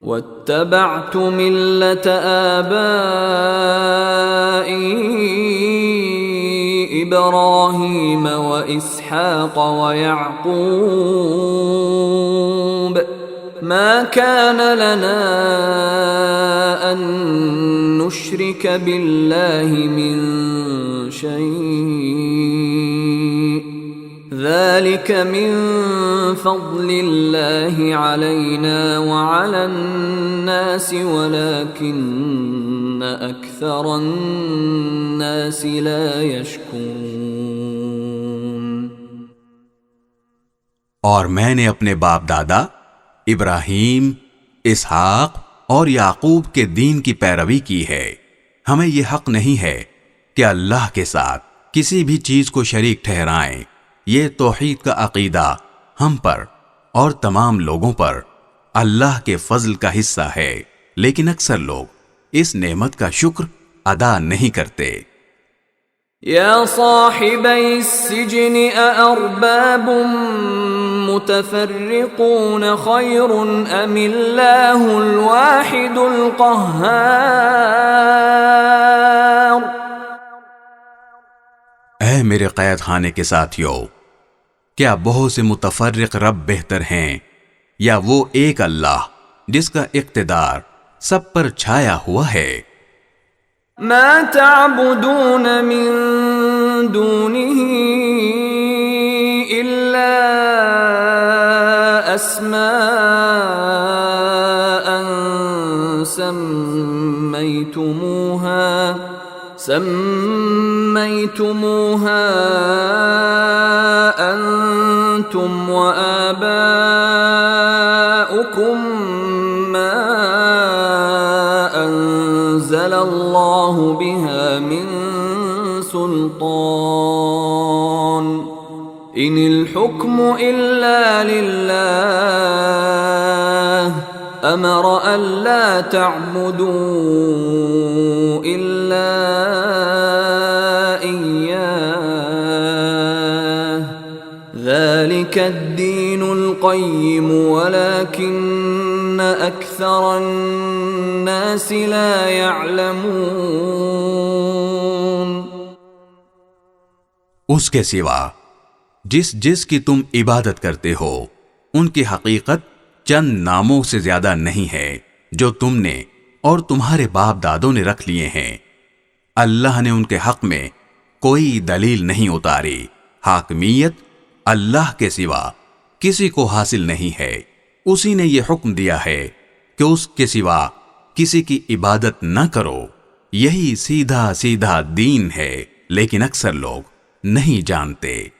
वत्तबअतु मिल्लत आबाई इब्राहीम व इस्हाक़ व याक़ूब मा कान लना अन नुश्रिक बिल्लाहि मिन शैअ ज़ालिक मिन फ़ज़लिल्लाहि अलैना व अलन नासि वलाकिन्न अक्सरन नासि ला यशकुरून। और मैंने अपने बाप दादा इब्राहीम, इसहाक और याकूब के दीन की पैरवी की है। हमें यह हक नहीं है कि अल्लाह के साथ किसी भी चीज को शरीक ठहराएं। ये तौहीद का अकीदा हम पर और तमाम लोगों पर अल्लाह के फजल का हिस्सा है, लेकिन अक्सर लोग इस नेमत का शुक्र अदा नहीं करते। या साहिबै सिजन अअरबाबुम मुतफर्रिकून खैरुन अमिल्लाहुल वाहिदुल क़ह्हार। ऐ मेरे कैद खाने के साथियों, क्या बहुत से मुतफर्रिक रब बेहतर हैं या वो एक अल्लाह जिसका इक़्तिदार सब पर छाया हुआ है। मा तअबुदून मिन दूनिही इल्ला अस्माअन सम्मैतुमूहा अंतुम व आबाउकुम मा अंज़लल्लाहु बिहा मिन सुल्तान इनिल हुक्मु इल्ला लिल्लाह अमर अल्ला तअबुदू इल्ला इय्याह ज़ालिकद्दीनुल क़य्यिम वलाकिन्न अक्सरन्नासि ला यअलमून। उसके सिवा जिस की तुम इबादत करते हो उनकी हकीकत चंद नामों से ज्यादा नहीं है जो तुमने और तुम्हारे बाप दादों ने रख लिए हैं। अल्लाह ने उनके हक में कोई दलील नहीं उतारी। हाकमियत अल्लाह के सिवा किसी को हासिल नहीं है। उसी ने यह हुक्म दिया है कि उसके सिवा किसी की इबादत न करो। यही सीधा सीधा दीन है, लेकिन अक्सर लोग नहीं जानते।